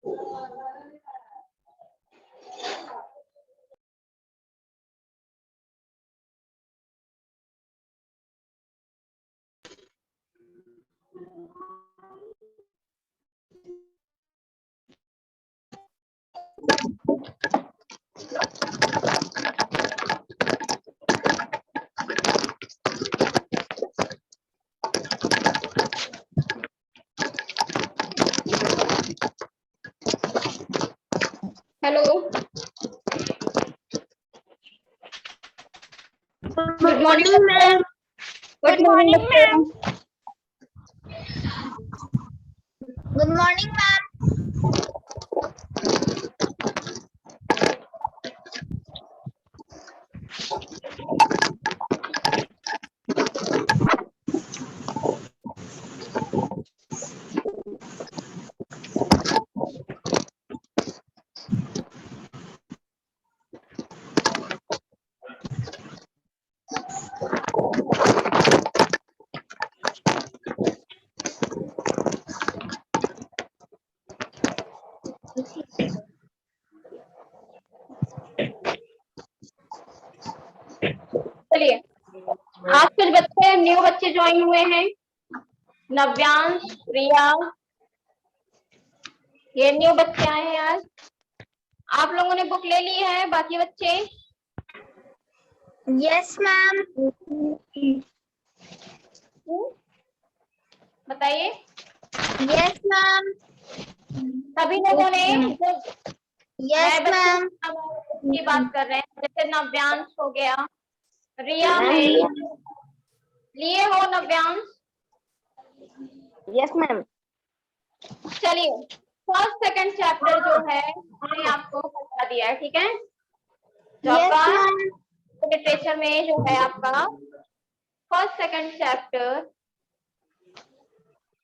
Hello, good morning ma'am. Good morning ma'am. Good morning ma'am. चलिए, आज कुछ बच्चे न्यू बच्चे ज्वाइन हुए हैं। नव्यांश, प्रिया, ये न्यू बच्चे आए हैं आज। आप लोगों ने बुक ले ली है? बाकी बच्चे यस मैम। बताइए। Yes ma'am. सभी लोगों ने यस नए मैम। बच्चों की बात कर रहे हैं, जैसे नव्यांश हो गया, रिया है, लिए हो नव्यांश? Yes ma'am. चलिए, फर्स्ट सेकंड चैप्टर जो है मैंने आपको बता दिया है, ठीक है? जो यस आपका मैम। लिटरेचर में जो है आपका फर्स्ट सेकंड चैप्टर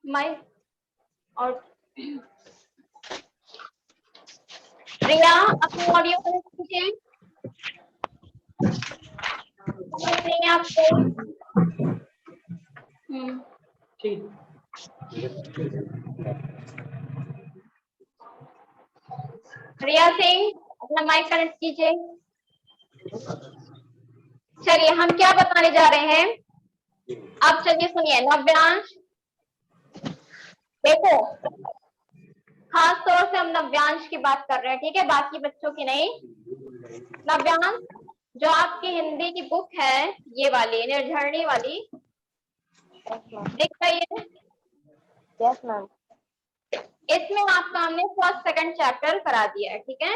माय और रिया अपनी ऑडियो कनेक्ट कीजिए। समझ रही हैं आपको? रिया सिंह अपना माइक कनेक्ट कीजिए। चलिए, हम क्या बताने जा रहे हैं अब? चलिए सुनिए। नव्यांश, देखो, खास तौर से हम नव्यांश की बात कर रहे हैं, ठीक है? बाकी बच्चों की नहीं। नव्यांश, जो आपकी हिंदी की बुक है, ये वाली निर्झरणी वाली, दिख रही है? Yes ma'am. इसमें आपका हमने फर्स्ट सेकंड चैप्टर करा दिया है, ठीक है?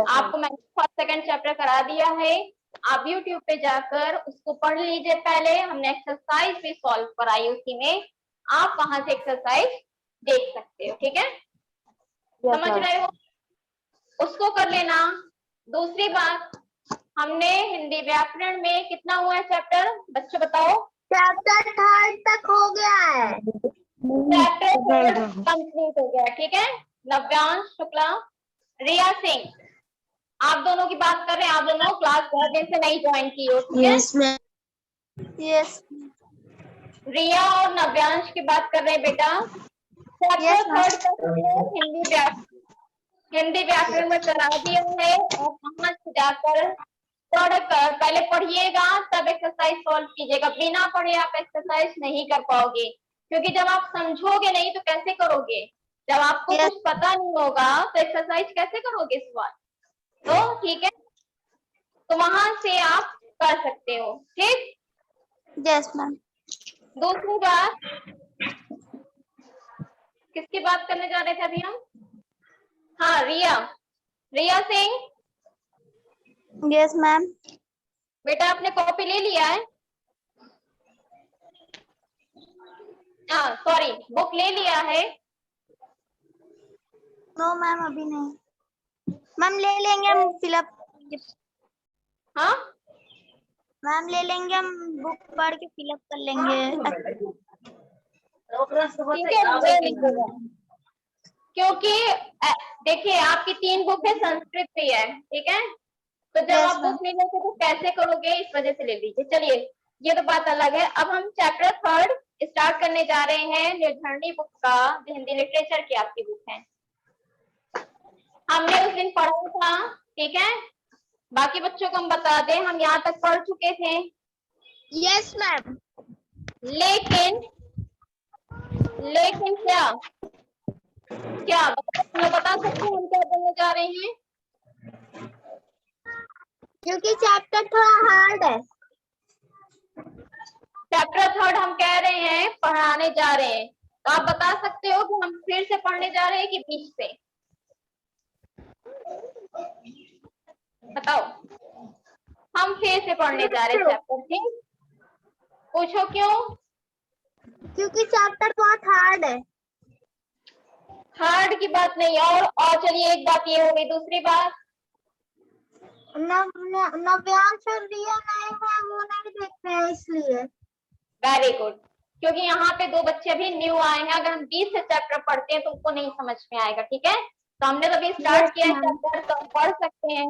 आपको मैंने फर्स्ट सेकंड चैप्टर करा दिया है। आप YouTube पे जाकर उसको पढ़ लीजिए। पहले हमने एक्सरसाइज भी सॉल्व कराई उसी में, आप वहां से एक्सरसाइज देख सकते हो, ठीक है? समझ रहे हो? उसको कर लेना। दूसरी बात, हमने हिंदी व्याकरण में कितना हुआ है चैप्टर? बच्चों बताओ। चैप्टर 3 तक हो गया है। चैप्टर कंप्लीट हो गया, ठीक है? नव्यांश शुक्ला, रिया सिंह, आप दोनों की बात कर रहे हैं। आप दोनों क्लास बहुत दिन से नहीं ज्वाइन की हो, ठीक है? Yes ma'am. यस। रिया और नव्यांश की बात कर रहे हैं बेटा। यस चैप्टर 3 तक हमने हिंदी व्याकरण में करा दिया है, और वहां से जाकर पहले पढ़िएगा, तब एक्सरसाइज सॉल्व कीजिएगा। बिना पढ़े आप एक्सरसाइज नहीं कर पाओगे, क्योंकि जब आप समझोगे नहीं तो कैसे करोगे? जब आपको Yes. कुछ पता नहीं होगा तो एक्सरसाइज कैसे करोगे इस बार? तो ठीक है, तो वहां से आप कर सकते हो, ठीक? Yes ma'am. दूसरी बात, किसकी बात करने जा रहे थे अभी हम? हाँ, रिया, रिया सिंह, यस मैम। बेटा आपने कॉपी ले लिया है? हाँ सॉरी, बुक ले लिया है? नो मैम, अभी नहीं। मैम ले लेंगे हम फिलअप। हाँ मैम ले लेंगे, हम बुक पढ़ के फिलअप कर लेंगे। ठीक है, ले लीजिएगा। क्योंकि देखिए, आपकी 3 बुक है, संस्कृत भी है, ठीक है? तो जब Yes, आप बुक नहीं लेते तो कैसे करोगे? इस वजह से ले लीजिए। चलिए, ये तो बात अलग है। अब हम चैप्टर 3 स्टार्ट करने जा रहे हैं, निर्धरणी बुक का, जो हिंदी लिटरेचर की आपकी बुक है। हमने उस दिन पढ़ा था, ठीक है। बाकी बच्चों को हम बता दें, हम यहाँ तक पढ़ चुके थे। Yes ma'am. लेकिन क्या बता सकते हैं हम क्या बोलने जा रहे हैं? क्योंकि चैप्टर थोड़ा हार्ड है। चैप्टर 3 हम कह रहे हैं पढ़ाने जा रहे हैं, तो आप बता सकते हो कि हम फिर से पढ़ने जा रहे हैं कि बीच से? बताओ। हम फिर से पढ़ने जा रहे हैं चैप्टर 3। पूछो क्यों? क्योंकि चैप्टर बहुत हार्ड है। हार्ड की बात नहीं, और चलिए, एक बात ये हो गई। दूसरी बात, नव्यांश और रिया नए हैं, वो नहीं देखते हैं इसलिए। Very good. क्योंकि यहाँ पे 2 बच्चे अभी न्यू आए हैं, अगर हम 20 से चैप्टर पढ़ते हैं तो उनको नहीं समझ में आएगा, ठीक है। तो हमने तो अभी स्टार्ट किया है चैप्टर, तो हम पढ़ सकते हैं।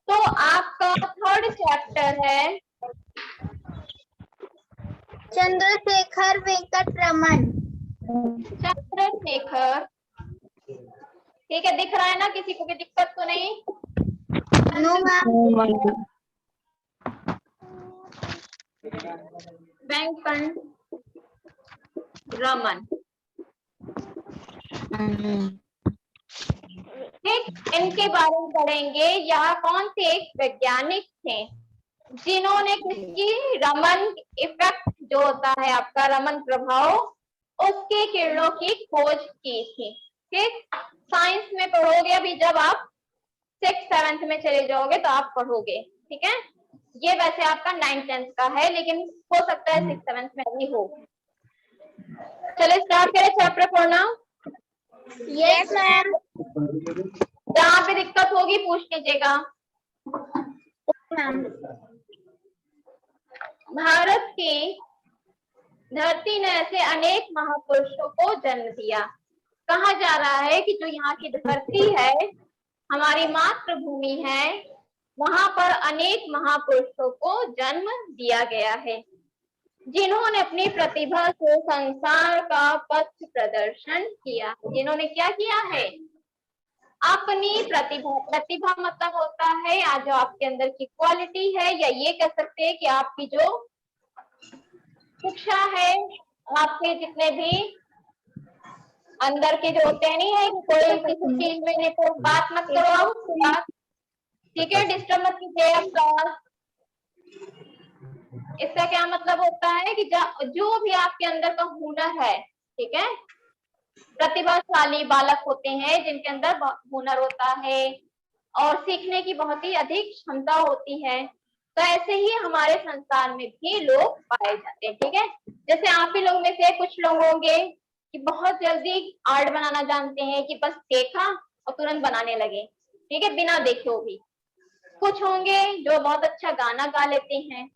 तो आपका 3rd चैप्टर है चंद्रशेखर वेंकट रमन। चंद्रशेखर, ठीक है। दिख रहा है ना? किसी को भी दिक्कत तो नहीं? No ma'am. वेंकट रमन, ठीक। इनके बारे में पढ़ेंगे। यह कौन से एक वैज्ञानिक थे जिन्होंने किसकी रमन इफेक्ट जो होता है आपका रमन प्रभाव, उसके किरणों की खोज की थी, ठीक। साइंस में पढ़ोगे अभी, जब आप 6th-7th में चले जाओगे तो आप पढ़ोगे, ठीक है। ये वैसे आपका 9th-10th का है, लेकिन हो सकता है 6th-7th में भी हो। चलो स्टार्ट करें चैप्टर पढ़ना। Yes ma'am. जहाँ पे दिक्कत होगी पूछ लीजिएगा। मैम। भारत की धरती ने ऐसे अनेक महापुरुषों को जन्म दिया। कहा जा रहा है कि जो यहाँ की धरती है, हमारी मातृभूमि है, वहां पर अनेक महापुरुषों को जन्म दिया गया है, जिन्होंने अपनी प्रतिभा से संसार का पथ प्रदर्शन किया। जिन्होंने क्या किया है? अपनी प्रतिभा मतलब होता है आज जो आपके अंदर की क्वालिटी है, या ये कह सकते हैं कि आपकी जो शिक्षा है, आपके जितने भी अंदर के जो होते हैं, नहीं है कि कोई किसी चीज में नहीं, तो बात मत करो आप, ठीक है। डिस्टर्ब मत कीजिए आप। इसका क्या मतलब होता है कि जो भी आपके अंदर का हुनर है, ठीक है, प्रतिभाशाली बालक होते हैं जिनके अंदर हुनर होता है और सीखने की बहुत ही अधिक क्षमता होती है, तो ऐसे ही हमारे संसार में भी लोग पाए जाते हैं, ठीक है। जैसे आप ही लोग में से कुछ लोग होंगे कि बहुत जल्दी आर्ट बनाना जानते हैं, कि बस देखा और तुरंत बनाने लगे, ठीक है, बिना देखे हो भी। कुछ होंगे जो बहुत अच्छा गाना गा लेते हैं,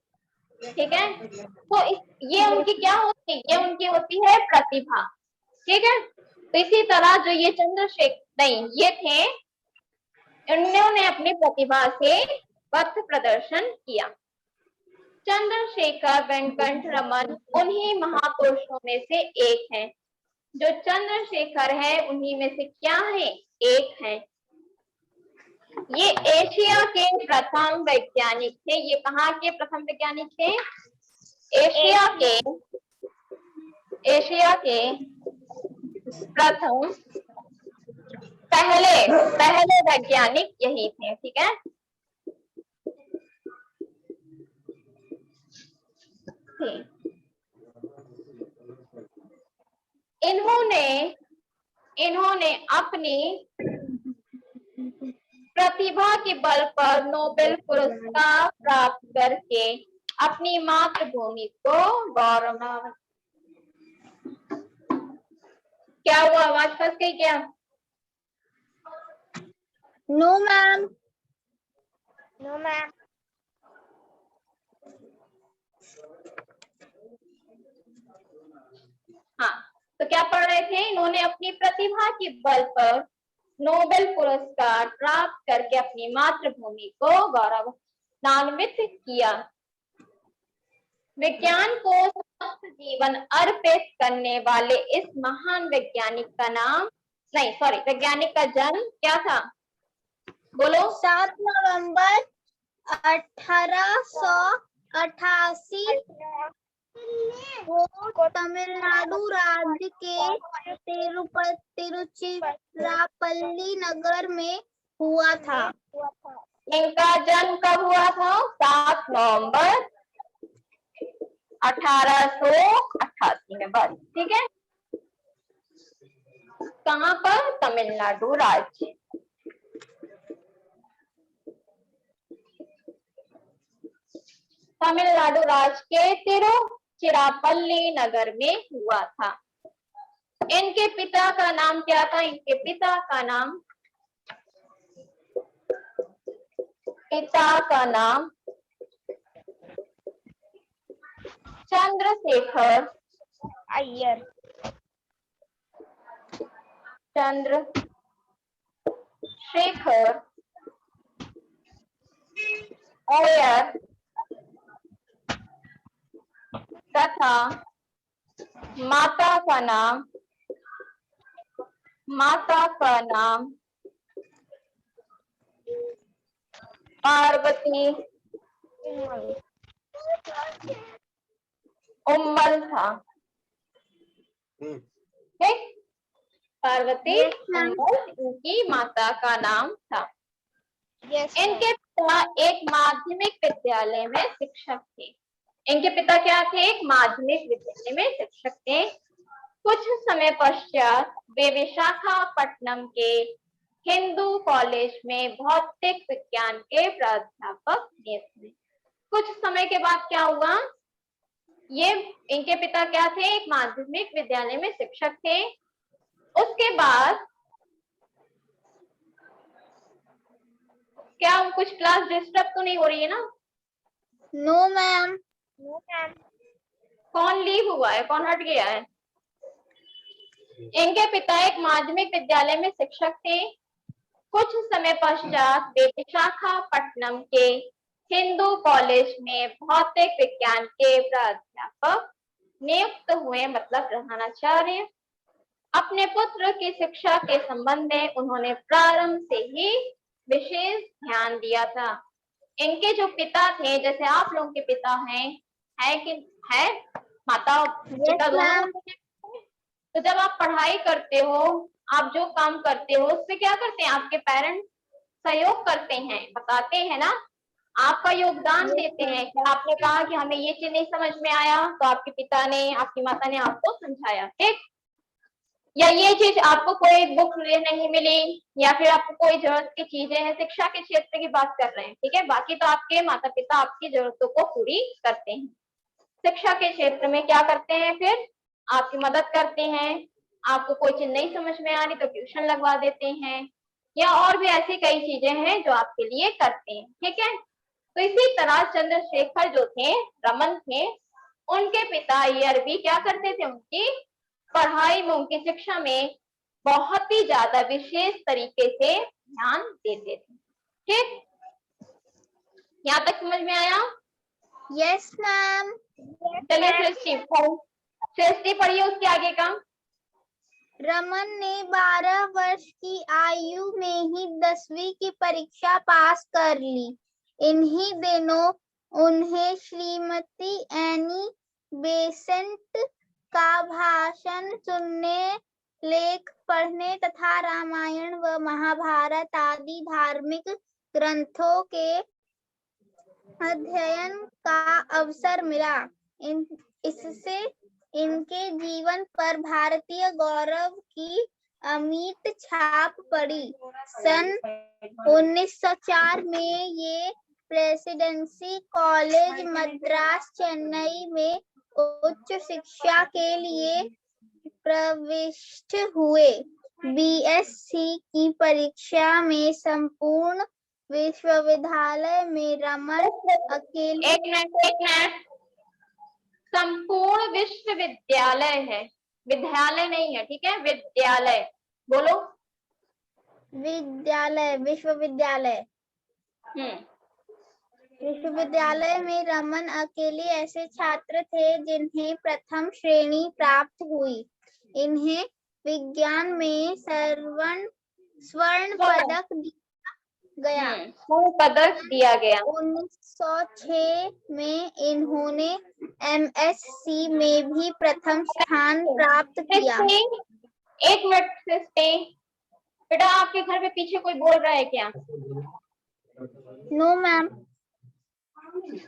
ठीक है। तो ये उनकी क्या होती है? ये उनकी होती है प्रतिभा, ठीक है। तो इसी तरह जो ये चंद्रशेखर नहीं, ये थे, इन्होंने अपनी प्रतिभा से पथ प्रदर्शन किया। चंद्रशेखर वेंकट रमन उन्हीं महापुरुषों में से एक हैं। जो चंद्रशेखर है उन्हीं में से क्या है? एक है। ये एशिया के प्रथम वैज्ञानिक थे। ये कहाँ के प्रथम वैज्ञानिक थे? एशिया के प्रथम पहले वैज्ञानिक यही थे, ठीक है। इन्होंने अपनी प्रतिभा के बल पर नोबेल पुरस्कार प्राप्त करके अपनी मातृभूमि को गौरव। क्या हुआ? आवाज फंस गई क्या? No ma'am. No ma'am. हाँ, तो क्या पढ़ रहे थे? इन्होंने अपनी प्रतिभा के बल पर नोबेल पुरस्कार प्राप्त करके अपनी मातृभूमि को गौरवान्वित किया। विज्ञान को समस्त जीवन अर्पित करने वाले इस महान वैज्ञानिक का नाम नहीं सॉरी, वैज्ञानिक का जन्म क्या था, बोलो। 7 नवंबर 1888 को तमिलनाडु राज्य के तिरुचिरापल्ली नगर में हुआ था। इनका जन्म कब हुआ था, 7 नवंबर 1888 में, बस ठीक है। कहाँ पर, तमिलनाडु राज्य। तमिलनाडु राज्य के तिरुचिरापल्ली नगर में हुआ था। इनके पिता का नाम क्या था, इनके पिता का नाम चंद्रशेखर अय्यर। अय्यर तथा माता का नाम पार्वती उम्मल था। ठीक, पार्वती उम्मल इनकी माता का नाम था। इनके पिता एक माध्यमिक विद्यालय में शिक्षक थे। इनके पिता क्या थे, एक माध्यमिक विद्यालय में शिक्षक थे। कुछ समय पश्चात वे विशाखापट्टनम के हिंदू कॉलेज में भौतिक विज्ञान के प्राध्यापक नियुक्त हुए। कुछ समय के बाद क्या हुआ, ये इनके पिता क्या थे, एक माध्यमिक विद्यालय में शिक्षक थे। उसके बाद क्या कुछ क्लास डिस्टर्ब तो नहीं हो रही है ना? No ma'am. कौन लीव हुआ है, कौन हट गया है? इनके पिता एक माध्यमिक विद्यालय में शिक्षक थे। कुछ समय पश्चात वे विशाखापट्टनम के हिंदू कॉलेज में भौतिक विज्ञान के प्राध्यापक नियुक्त हुए, मतलब प्रधानाचार्य। अपने पुत्र की शिक्षा के संबंध में उन्होंने प्रारंभ से ही विशेष ध्यान दिया था। इनके जो पिता थे, जैसे आप लोगों के पिता हैं, है कि है माता पिता दोनों, तो जब आप पढ़ाई करते हो, आप जो काम करते हो, उसमें क्या करते हैं, आपके पेरेंट्स सहयोग करते हैं, बताते हैं ना, आपका योगदान देते हैं। कि आपने कहा कि हमें ये चीज नहीं समझ में आया, तो आपके पिता ने, आपकी माता ने आपको समझाया, ठीक। या ये चीज आपको कोई बुक नहीं मिली, या फिर आपको कोई जरूरत की चीजें हैं, शिक्षा के क्षेत्र की बात कर रहे हैं, ठीक है। बाकी तो आपके माता पिता आपकी जरूरतों को पूरी करते हैं। शिक्षा के क्षेत्र में क्या करते हैं, फिर आपकी मदद करते हैं। आपको कोई चीज नहीं समझ में आ रही तो ट्यूशन लगवा देते हैं, या और भी ऐसी कई चीजें हैं जो आपके लिए करते हैं, ठीक है। तो इसी तरह चंद्रशेखर जो थे, रमन थे, उनके पिता अय्यर भी क्या करते थे, उनकी पढ़ाई में, उनकी शिक्षा में बहुत ही ज्यादा विशेष तरीके से ध्यान देते थे, ठीक। यहाँ तक समझ में आया? Yes ma'am. चलिए सृष्टि पढ़िए उसके आगे का। रमन ने 12 वर्ष की आयु में ही 10वीं की परीक्षा पास कर ली। इन्हीं दिनों उन्हें श्रीमती एनी बेसेंट का भाषण सुनने, लेख पढ़ने तथा रामायण व महाभारत आदि धार्मिक ग्रंथों के अध्ययन का अवसर मिला। इससे इनके जीवन पर भारतीय गौरव की अमिट छाप पड़ी। सन 1904 में ये प्रेसिडेंसी कॉलेज मद्रास चेन्नई में उच्च शिक्षा के लिए प्रविष्ट हुए। बीएससी की परीक्षा में संपूर्ण विश्वविद्यालय में रमन अकेले। एक मिनट, संपूर्ण विश्वविद्यालय है, विद्यालय नहीं है, ठीक है, विद्यालय बोलो। विद्यालय, विश्वविद्यालय। विश्वविद्यालय में रमन अकेले ऐसे छात्र थे जिन्हें प्रथम श्रेणी प्राप्त हुई। इन्हें विज्ञान में स्वर्ण पदक दिया गया। स्वर्ण पदक दिया गया। 1906 में इन्होंने एमएससी में भी प्रथम स्थान प्राप्त किया। एक मिनट से stay। बेटा आपके घर पे पीछे कोई बोल रहा है क्या? No ma'am.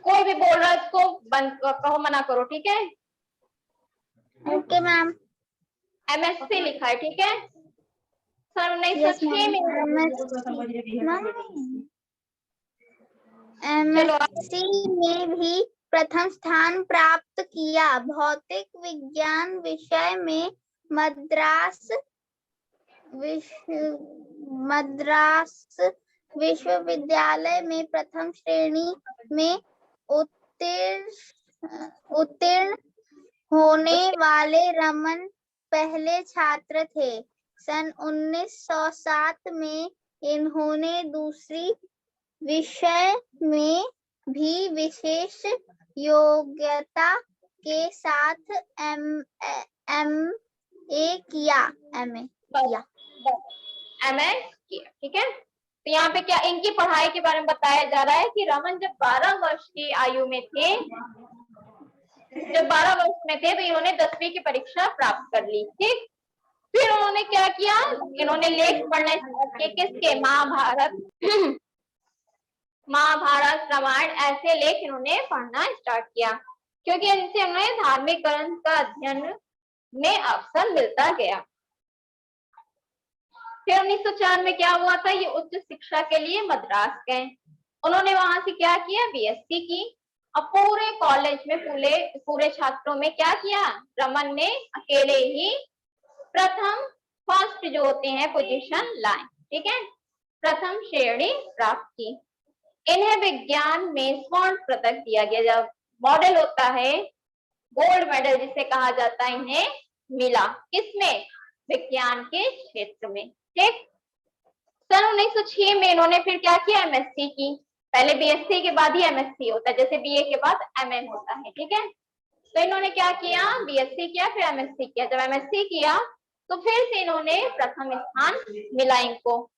कोई भी बोल रहा है उसको बंद कहो, मना करो, ठीक है? Okay ma'am. एमएससी लिखा है, ठीक है? सन 1906 में एमएससी में भी प्रथम स्थान प्राप्त किया। भौतिक विज्ञान विषय में मद्रास विश्वविद्यालय में प्रथम श्रेणी में उत्तीर्ण होने वाले रमन पहले छात्र थे। सन 1907 में इन्होंने दूसरी विषय में भी विशेष योग्यता के साथ एमए किया। ठीक है? तो यहाँ पे क्या इनकी पढ़ाई के बारे में बताया जा रहा है कि रमन जब 12 वर्ष की आयु में थे, तो इन्होंने 10वीं की परीक्षा प्राप्त कर ली। ठीक, फिर उन्होंने क्या किया, इन्होंने लेख पढ़ना स्टार्ट किए। किसके? महाभारत रामायण ऐसे लेख इन्होंने पढ़ना स्टार्ट किया, क्योंकि इनसे उन्हें धार्मिक ग्रंथ का अध्ययन में अवसर मिलता गया। फिर 1904 में क्या हुआ था, ये उच्च शिक्षा के लिए मद्रास गए। उन्होंने वहां से क्या किया, बीएससी की। अब पूरे कॉलेज में पूरे छात्रों में क्या किया, रमन ने अकेले ही फर्स्ट जो होते हैं पोजीशन लाए। ठीक है, प्रथम श्रेणी प्राप्त की। इन्हें विज्ञान में स्वर्ण पदक दिया गया। जब मॉडल होता है, गोल्ड मेडल जिसे कहा जाता है, इन्हें मिला। किसमें? विज्ञान के क्षेत्र में। ठीक, सन 1906 में इन्होंने फिर क्या किया, एमएससी की। पहले बीएससी के बाद ही एमएससी होता है, जैसे बीए के बाद एमए होता है। ठीक है, तो इन्होंने क्या किया, बीएससी किया, फिर एमएससी किया। जब एमएससी किया तो फिर से इन्होंने प्रथम स्थान मिला इनको।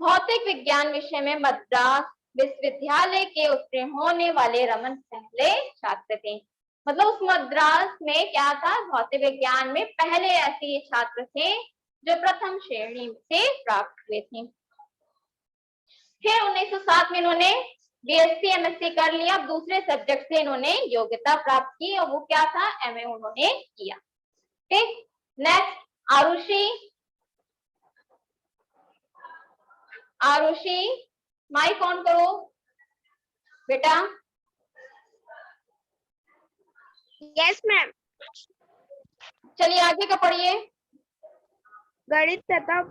भौतिक विज्ञान विषय में मद्रास विश्वविद्यालय के उत्तीर्ण होने वाले रमन पहले छात्र थे। मतलब उस मद्रास में क्या था, भौतिक विज्ञान में पहले ऐसे छात्र थे जो प्रथम श्रेणी से प्राप्त हुए थे। फिर 1907 में इन्होंने बीएससी एमएससी कर लिया। अब दूसरे सब्जेक्ट से इन्होंने योग्यता प्राप्त की, और वो क्या था, एमए उन्होंने किया। ठीक, नेक्स्ट आरुषि माइक ऑन करो बेटा। Yes ma'am. चलिए आगे का पढ़िए। गणित तथा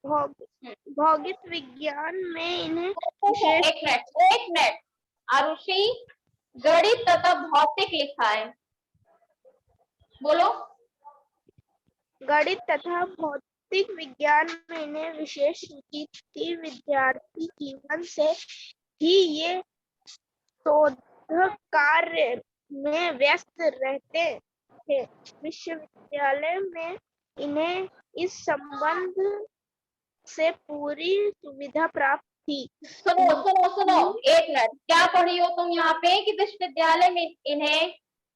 भौतिक विज्ञान में इन्हें एक मिनट आरुषि, गणित तथा भौतिक लिखा है, बोलो। गणित तथा भौतिक विज्ञान में इन्हें विशेष रुचि थी। विद्यार्थी जीवन से ही ये शोध कार्य में व्यस्त रहते थे। विश्वविद्यालय में इन्हें इस संबंध से पूरी सुविधा प्राप्त थी। सुनो एक मिनट, क्या पढ़ी हो तुम यहाँ पे कि विश्वविद्यालय में इन्हें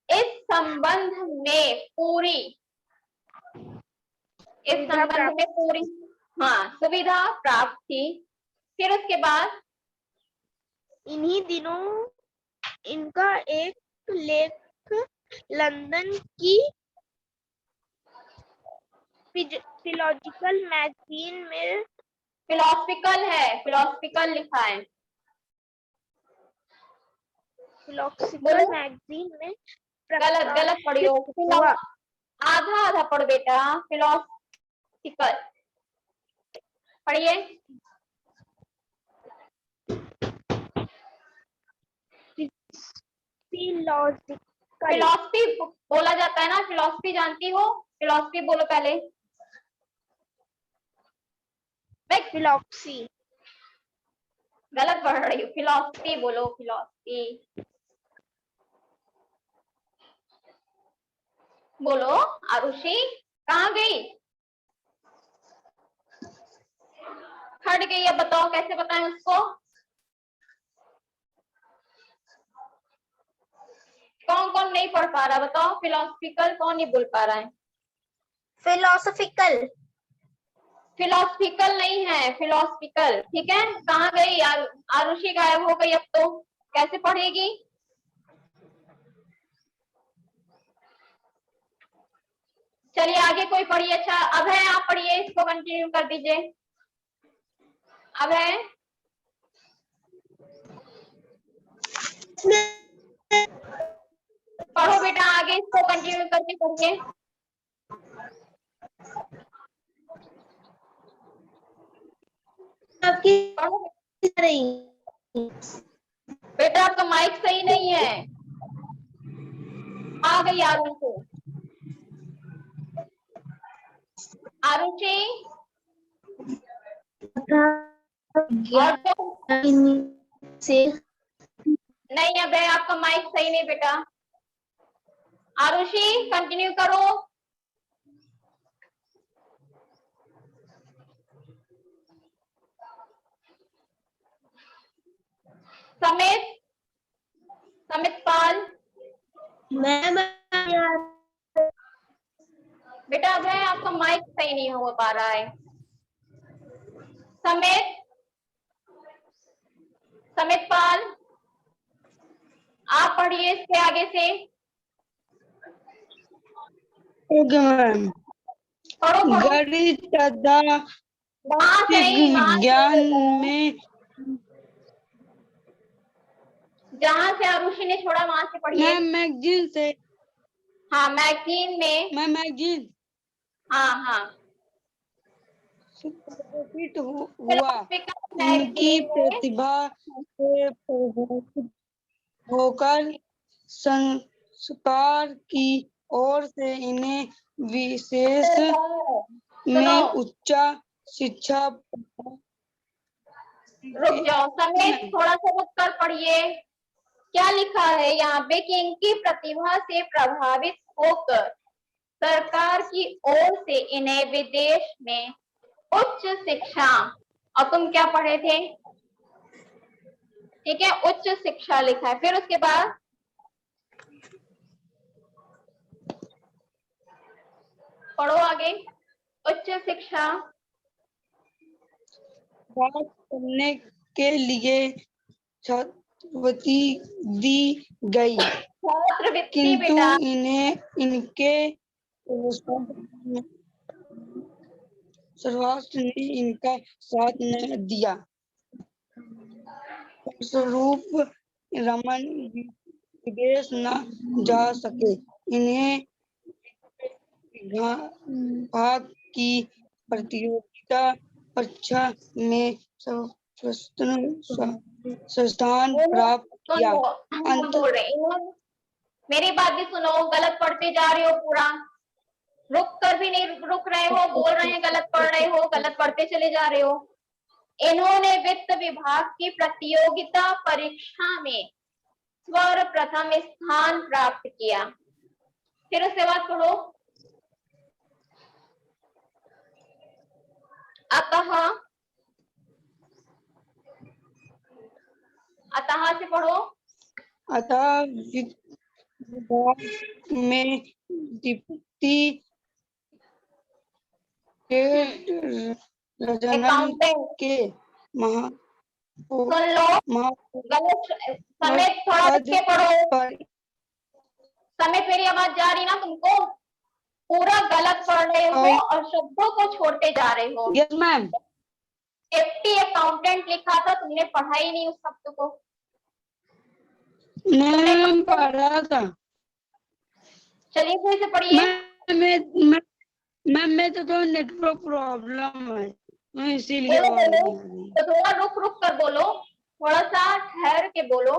इस संबंध में पूरी सुविधा प्राप्त थी। फिर उसके बाद इन्हीं दिनों इनका एक लेख लंदन की फिलोसॉफिकल मैगजीन में, फिलोसॉफिकल लिखा है, फिलोसॉफिकल मैगजीन में गलत पढ़ी हो। आधा पढ़ो बेटा, फिलोसॉफिकल पढ़िए। फिलोसफी बोला जाता है ना, फिलोसफी जानती हो? फिलोसफी बोलो पहले। फिलोसफी गलत पढ़ रही हो, फिलोसफी बोलो, फिलोसफी बोलो आरुषि। कहाँ गई? हट गई। अब बताओ कैसे बताएं उसको? कौन कौन नहीं पढ़ पा रहा बताओ? फिलोसफिकल कौन नहीं बोल पा रहा है? फिलोसफिकल। फिलोसफिकल नहीं है, फिलोसफिकल। ठीक है, कहाँ गई? आरुषि गायब हो गई। अब तो कैसे पढ़ेगी? चलिए आगे कोई पढ़िए। अच्छा अब है, आप पढ़िए, इसको कंटिन्यू कर दीजिए। अब है, पढ़ो बेटा आगे, इसको कंटिन्यू करके पढ़िए। आपकी पढ़ो नहीं। बेटा, आपका माइक सही नहीं है। आ गई आरुषि। आरुषि और तो से नहीं, अब है, आपका माइक सही नहीं बेटा। आरुषि कंटिन्यू करो। समित, समित पाल। मैम बेटा अब है, आपका माइक सही नहीं हो पा रहा है। समित, समित पाल, आप पढ़िए इसके आगे से। Okay ma'am. पढ़ो पढ़ो। गणित तथा वहां से नहीं, वहां विज्ञान से में जहां से आरुषि ने छोड़ा वहां से पढ़िए। मैम मैगजीन से। हाँ मैगजीन में। मैम मैगजीन हाँ हाँ, प्रभावित हुआ। फिलोसफिकल उनकी मैगजीन में। प्रतिभा से प्रभावित होकर संस्कार की ओर से इन्हें विशेष में उच्च शिक्षा रुक जाओ समेत, थोड़ा सा रुक कर पढ़िए। क्या लिखा है यहाँ पे कि इनकी प्रतिभा से प्रभावित होकर सरकार की ओर से इन्हें विदेश में उच्च शिक्षा, और तुम क्या पढ़े थे? ठीक है, उच्च शिक्षा लिखा है। फिर उसके बाद पढ़ो आगे। उच्च शिक्षा प्राप्त करने के लिए छात्रवृत्ति दी गई, छात्रवृत्ति किंतु बेटा। इन्हें इनके सर्वराष्ट्र ने इनका साथ न दिया। फलस्वरूप रमन विदेश न जा सके। इन्हें भाग की प्रतियोगिता परीक्षा में स्थान प्राप्त किया। हम बोल रहे हैं, मेरी बात भी सुनो। गलत पढ़ते जा रहे हो पूरा, रुक कर भी नहीं रुक रहे हो, बोल रहे हैं गलत पढ़ रहे हो, गलत पढ़ते चले जा रहे हो। इन्होंने वित्त विभाग की प्रतियोगिता परीक्षा में सर्वप्रथम स्थान प्राप्त किया। फिर उसके बाद पढ़ो। अतः, अतः से पढ़ो। अतः विभाग में डिप्टी रजनन अकाउंटेंट के महा सुन लो, गलत समेत थोड़ा रुक के पढ़ो। समेत मेरी आवाज जा रही ना तुमको? पूरा गलत पढ़ रहे हो और शब्दों को छोड़ते जा रहे हो। Yes ma'am. डिप्टी अकाउंटेंट लिखा था, तुमने पढ़ा ही नहीं उस शब्द को। मैम पढ़ा था। चलिए फिर से पढ़िए। मैम मैं तो नेटवर्क प्रॉब्लम है, मैं इसीलिए बोलो आवाज बोलो, नहीं आ रही। तो थोड़ा रुक रुक कर बोलो, थोड़ा सा ठहर के बोलो।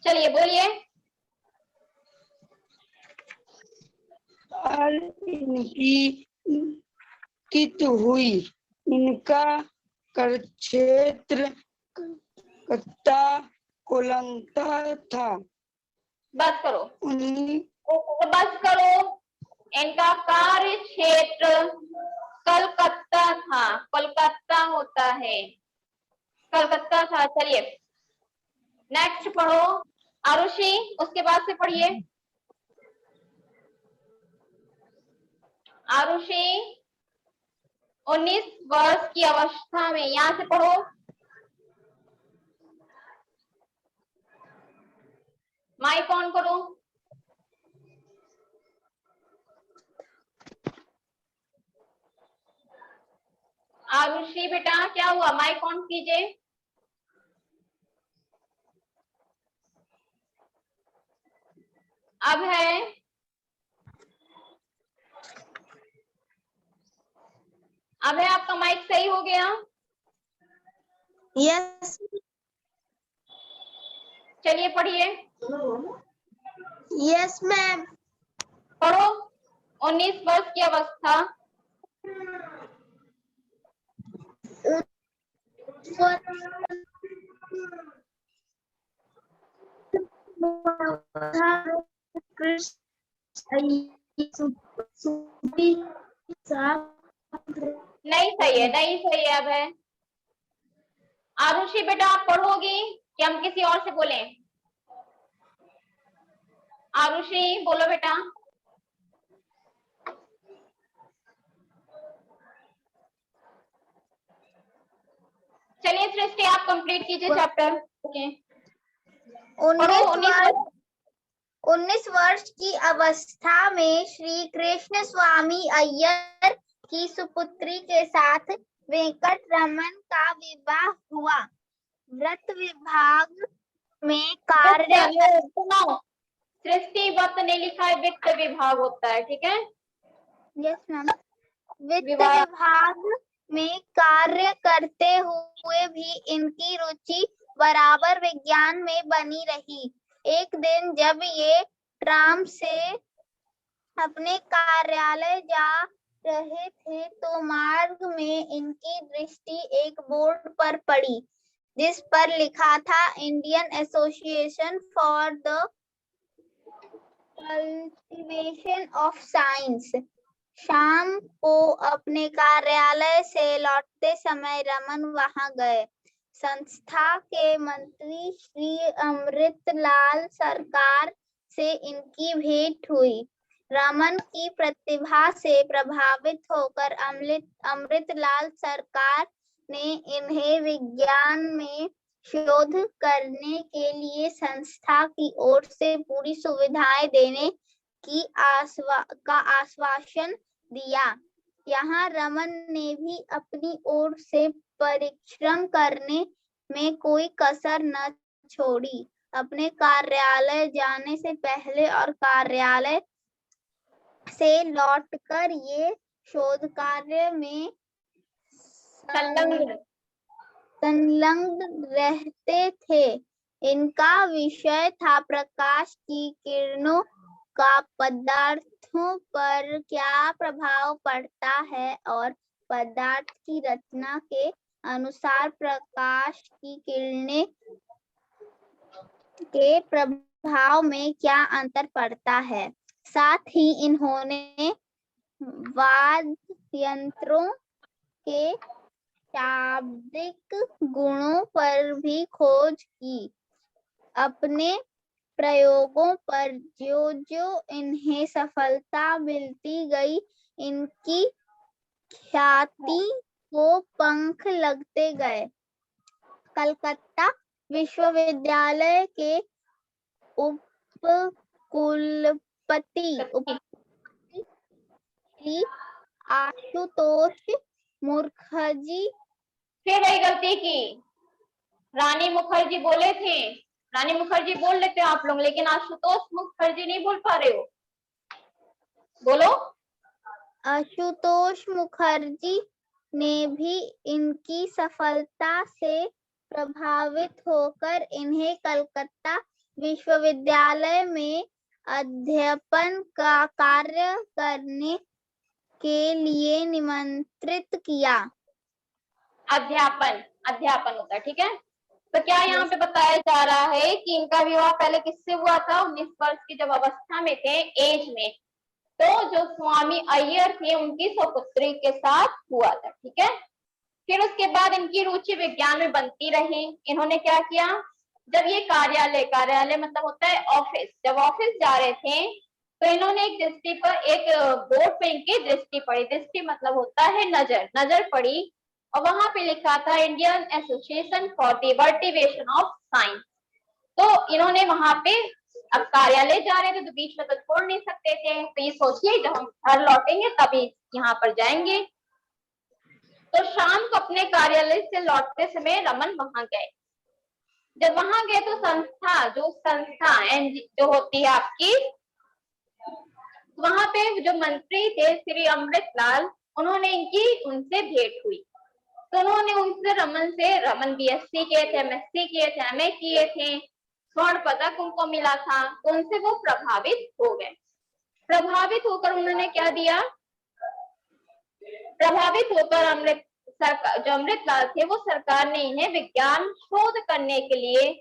चलिए बोलिए। इनकी कित हुई, इनका कार्यक्षेत्र कत्ता कोलंता था। बस करो, उन्हीं बस करो। इनका कार्य क्षेत्र कलकत्ता था, कोलकाता होता है, कलकत्ता था। चलिए नेक्स्ट पढ़ो आरुषि, उसके बाद से पढ़िए आरुषि। 19 वर्ष की अवस्था में, यहां से पढ़ो। माइक ऑन करो। आरुषि बेटा क्या हुआ, माइक ऑन कीजिए। अब है आपका माइक सही हो गया? यस चलिए पढ़िए। Yes ma'am. पढ़ो 19 वर्ष की अवस्था। नहीं सही है, नहीं सही है। अब है आरुषि बेटा, आप पढ़ोगी कि हम किसी और से बोलें? आरुषि बोलो बेटा। चलिए सृष्टि आप कंप्लीट कीजिए चैप्टर। ओके पढ़ो 19 वर्ष की अवस्था में श्री कृष्ण स्वामी अय्यर की सुपुत्री के साथ वेंकट रमन का विवाह हुआ। व्रत विभाग में कार्य सुनो, सृष्टि वक्त ने लिखा है, वित्त विभाग होता है, ठीक है? Yes ma'am. वित्त विभाग में कार्य करते हुए भी इनकी रुचि बराबर विज्ञान में बनी रही। एक दिन जब ये ट्राम से अपने कार्यालय जा रहे थे तो मार्ग में इनकी दृष्टि एक बोर्ड पर पड़ी जिस पर लिखा था Indian association for the cultivation of science. शाम को अपने कार्यालय से लौटते समय रमन वहां गए। संस्था के मंत्री श्री अमृतलाल सरकार से इनकी भेंट हुई। रमन की प्रतिभा से प्रभावित होकर अमृतलाल सरकार ने इन्हें विज्ञान में शोध करने के लिए संस्था की ओर से पूरी सुविधाएं देने की आश्वासन दिया। यहाँ रमन ने भी अपनी ओर से परिश्रम करने में कोई कसर न छोड़ी। अपने कार्यालय जाने से पहले और कार्यालय से लौटकर ये शोध कार्य में संलग्न रहते थे। इनका विषय था प्रकाश की किरणों का पदार्थों पर क्या प्रभाव पड़ता है और पदार्थ की रचना के अनुसार प्रकाश की किरणें के प्रभाव में क्या अंतर पड़ता है। साथ ही इन्होंने वाद्य यंत्रों के शाब्दिक गुणों पर भी खोज की। अपने प्रयोगों पर जो जो इन्हें सफलता मिलती गई, इनकी ख्याति को पंख लगते गए। कलकत्ता विश्वविद्यालय के उपकुलपति श्री आशुतोष मुखर्जी। फिर वही गलती की, रानी मुखर्जी बोले थे, रानी मुखर्जी बोल लेते हो आप लोग, लेकिन आशुतोष मुखर्जी नहीं बोल पा रहे हो। बोलो। आशुतोष मुखर्जी ने भी इनकी सफलता से प्रभावित होकर इन्हें कलकत्ता विश्वविद्यालय में अध्यापन का कार्य करने के लिए निमंत्रित किया। अध्यापन होता है, ठीक है? तो क्या यहाँ पे बताया जा रहा है कि इनका विवाह पहले किससे हुआ था? 19 वर्ष की जब अवस्था में थे, एज में, तो जो स्वामी अय्यर थे उनकी सपुत्री के साथ हुआ था, ठीक है। फिर उसके बाद इनकी रुचि विज्ञान में बनती रही। इन्होंने क्या किया, जब ये कार्यालय मतलब होता है ऑफिस, जब ऑफिस जा रहे थे तो इन्होंने एक दृष्टि पर, एक बोर्ड पे इनकी दृष्टि पड़ी। दृष्टि मतलब होता है नजर, नजर पड़ी और वहां पे लिखा था Indian association for the cultivation of science. तो इन्होंने वहां पे, अब कार्यालय जा रहे थे तो बीच में तो छोड़ नहीं सकते थे, तो ये सोचिए जब हम घर लौटेंगे तभी यहाँ पर जाएंगे। तो शाम को अपने कार्यालय से लौटते समय रमन वहां गए। जब वहां गए तो संस्था जो होती है आपकी, वहां पे जो मंत्री थे श्री अमृतलाल, उन्होंने उनसे भेंट हुई। तो उन्होंने उनसे रमन बीएससी किए थे, एमएससी किए थे, एमए किए थे, स्वर्ण पदक उनको मिला था। तो उनसे वो प्रभावित हो गए। प्रभावित होकर उन्होंने क्या दिया, प्रभावित होकर जो अमृतलाल थे वो सरकार ने इन्हें विज्ञान शोध करने के लिए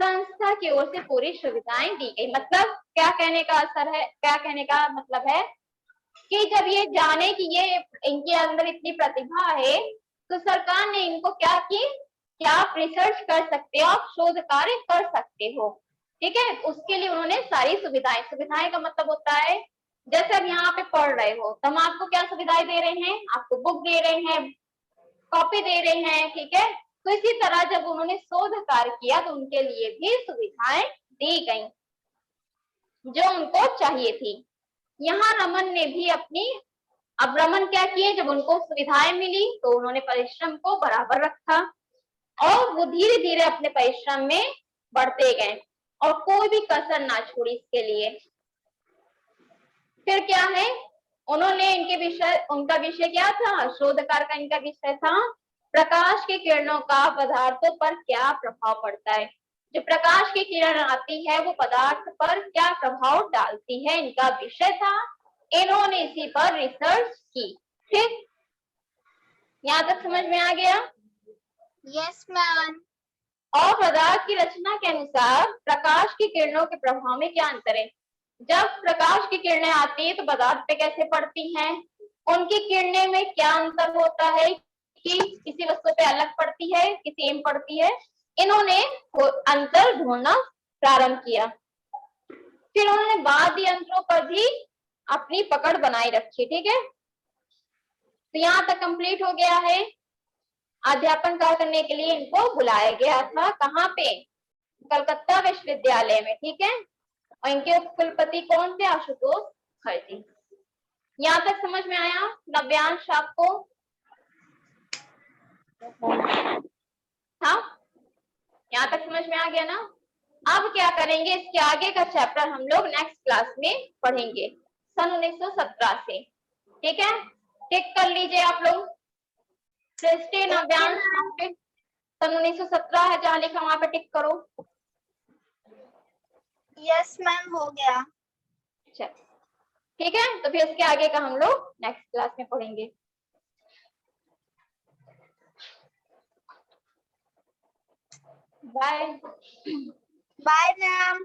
संस्था की ओर से पूरी सुविधाएं दी गई। मतलब क्या कहने का असर है, क्या कहने का मतलब है कि जब ये जाने कि ये इनके अंदर इतनी प्रतिभा है तो सरकार ने इनको क्या की, क्या आप रिसर्च कर सकते हो, आप शोध कार्य कर सकते हो, ठीक है। उसके लिए उन्होंने सारी सुविधाएं का मतलब होता है जैसे अब यहाँ पे पढ़ रहे हो तो हम आपको क्या सुविधाएं दे रहे हैं, आपको बुक दे रहे हैं, कॉपी दे रहे हैं, ठीक है। तो इसी तरह जब उन्होंने शोध कार्य किया तो उनके लिए भी सुविधाएं दी गई जो उनको चाहिए थी। यहाँ रमन ने भी अब रमन क्या किए, जब उनको सुविधाएं मिली तो उन्होंने परिश्रम को बराबर रखा और वो धीरे धीरे अपने परिश्रम में बढ़ते गए और कोई भी कसर ना छोड़ी इसके लिए। फिर क्या है, उनका विषय क्या था, शोध कार्य का इनका विषय था प्रकाश की किरणों का पदार्थों पर क्या प्रभाव पड़ता है। जो प्रकाश की किरण आती है वो पदार्थ पर क्या प्रभाव डालती है, इनका विषय था। इन्होंने इसी पर रिसर्च की। ठीक, यहाँ तक समझ में आ गया? Yes ma'am. और पदार्थ की रचना के अनुसार प्रकाश की किरणों के प्रभाव में क्या अंतर है। जब प्रकाश की किरणें आती है तो पदार्थ पे कैसे पड़ती हैं, उनकी किरणें में क्या अंतर होता है कि किसी वस्तु पे अलग पड़ती है कि सेम पड़ती है। इन्होंने अंतर ढूंढना प्रारंभ किया। फिर उन्होंने वाद्य यंत्रों पर भी अपनी पकड़ बनाई रखी। ठीक है, तो यहाँ तक कंप्लीट हो गया है। अध्यापन कार्य करने के लिए इनको बुलाया गया था, कहाँ पे, कलकत्ता विश्वविद्यालय में। ठीक है, और इनके कुलपति कौन थे, आशुतोष मुखर्जी। यहाँ तक समझ में आया नव्यांश आपको? हाँ, यहाँ तक समझ में आ गया ना? अब क्या करेंगे, इसके आगे का चैप्टर हम लोग नेक्स्ट क्लास में पढ़ेंगे सन 1917 से। ठीक है, टिक कर लीजिए आप लोग। सृष्टि नव्यांश सन 1917 है जहाँ लिखा वहां पे टिक करो। यस मैम, हो गया। अच्छा, ठीक है, तो फिर इसके आगे का हम लोग नेक्स्ट क्लास में पढ़ेंगे। Bye bye ma'am.